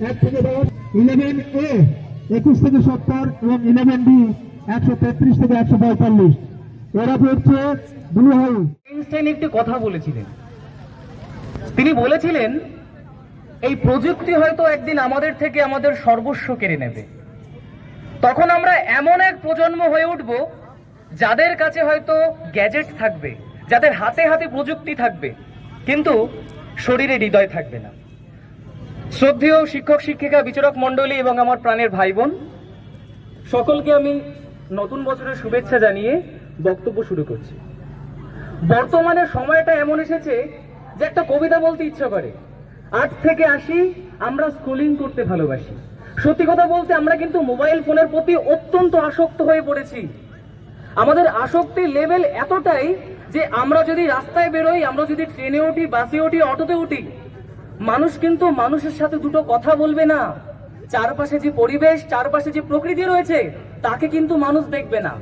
1 থেকে 10, 11A 21 থেকে 70 এবং 11B 133 থেকে 145। এরা পড়ছে ব্লু হাউস। আইনস্টাইন একটি কথা বলেছিলেন। তিনি বলেছিলেন, এই প্রযুক্তি হয়তো একদিন আমাদের থেকে আমাদের সর্বস্ব কেড়ে নেবে। তখন আমরা এমন এক প্রজন্ম হয়ে উঠব যাদের কাছে হয়তো গ্যাজেট থাকবে, যাদের হাতে হাতে প্রযুক্তি থাকবে, কিন্তু শরীরে হৃদয় থাকবে না। শ্রদ্ধেয় শিক্ষক শিক্ষিকা বিচারক মণ্ডলী এবং আমার প্রাণের ভাই বোন সকলকে আমি নতুন বছরের শুভেচ্ছা জানিয়ে বক্তব্য শুরু করছি। বর্তমানে সময়টা এমন এসেছে যে একটা কবিতা বলতে ইচ্ছা করে। 8 থেকে 80 আমরা স্ক্রলিং করতে ভালোবাসি। সত্যি কথা বলতে আমরা কিন্তু মোবাইল ফোনের প্রতি অত্যন্ত আসক্ত হয়ে পড়েছি। আমাদের আসক্তির লেভেল এতটাই যে আমরা যদি রাস্তায় বেরোই, আমরা যদি ট্রেনে উঠি, বাসে উঠি, অটোতে উঠি, মানুষ কিন্তু মানুষের সাথে দুটো কথা বলবে না। চারপাশে যে পরিবেশ, চারপাশে যে প্রকৃতি রয়েছে তাকে কিন্তু মানুষ দেখবে না।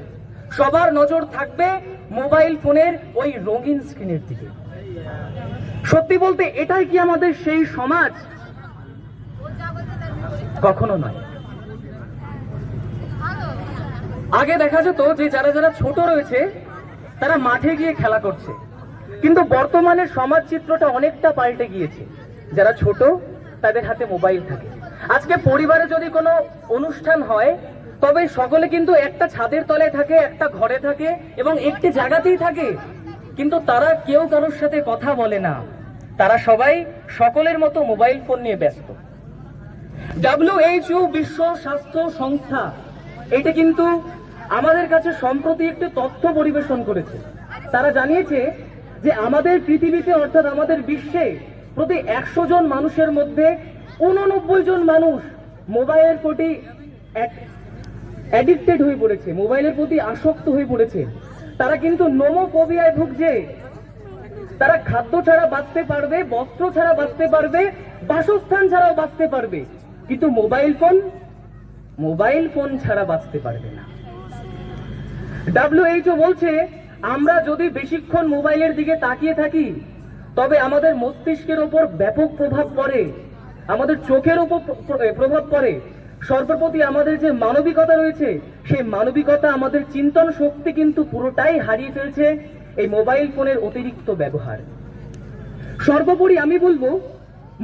সবার নজর থাকবে মোবাইল ফোনের ওই রঙিন স্ক্রিনের দিকে। সত্যি বলতে এটাই কি আমাদের সেই সমাজ? কখনো নয়। আগে দেখা যেত যে যারা যারা ছোট রয়েছে তারা মাঠে গিয়ে খেলা করছে, কিন্তু বর্তমানে সমাজ চিত্রটা অনেকটা পাল্টে গিয়েছে। যারা ছোট তাদের হাতে মোবাইল থাকে। আজকে পরিবারে যদি কোনো অনুষ্ঠান হয় তবে সকলে কিন্তু একটা ছাদের তলায় থাকে, একটা ঘরে থাকে এবং একটি জায়গাতেই থাকে, কিন্তু তারা কেউ কারোর সাথে কথা বলে না। তারা সবাই সকলের মতো মোবাইল ফোন নিয়ে ব্যস্ত। WHO বিশ্ব স্বাস্থ্য সংস্থা এটা কিন্তু আমাদের কাছে সম্প্রতি একটি তথ্য পরিবেশন করেছে। তারা জানিয়েছে যে আমাদের পৃথিবীতে অর্থাৎ আমাদের বিশ্বে প্রতি 100 জন মানুষের মধ্যে 89 জন মানুষ মোবাইলের প্রতি অ্যাডিক্টেড হয়ে পড়েছে, মোবাইলের প্রতি আসক্ত হয়ে পড়েছে। তারা কিন্তু নোমোফোবিয়ায় ভুগছে। তারা খাদ্য ছাড়া বাঁচতে পারবে, বস্ত্র ছাড়া বাঁচতে পারবে, বাসস্থান ছাড়াও বাঁচতে পারবে, কিন্তু মোবাইল ফোন ছাড়া বাঁচতে পারবে না। WHO বলছে আমরা যদি বেশিক্ষণ মোবাইলের দিকে তাকিয়ে থাকি তবে আমাদের মস্তিষ্কের উপর ব্যাপক প্রভাব পড়ে, আমাদের চোখের উপর প্রভাব পড়ে। সর্বপ্রতি আমাদের যে মানবিকতা রয়েছে সেই মানবিকতা, আমাদের চিন্তন শক্তি কিন্তু পুরোটাই হারিয়ে ফেলছে এই মোবাইল ফোনের অতিরিক্ত ব্যবহার। সর্বোপরি আমি বলবো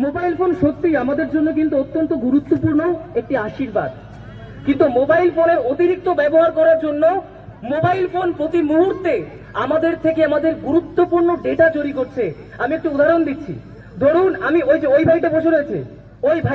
মোবাইল ফোন সত্যি আমাদের জন্য কিন্তু অত্যন্ত গুরুত্বপূর্ণ একটি আশীর্বাদ, কিন্তু মোবাইল ফোনের অতিরিক্ত ব্যবহার করার জন্য মোবাইল ফোন প্রতি মুহূর্তে আমাদের থেকে আমাদের গুরুত্বপূর্ণ ডেটা চুরি করছে। আমি একটু উদাহরণ দিচ্ছি। ধরুন আমি ওই ভাইটা বসে রয়েছে, ওই ভাই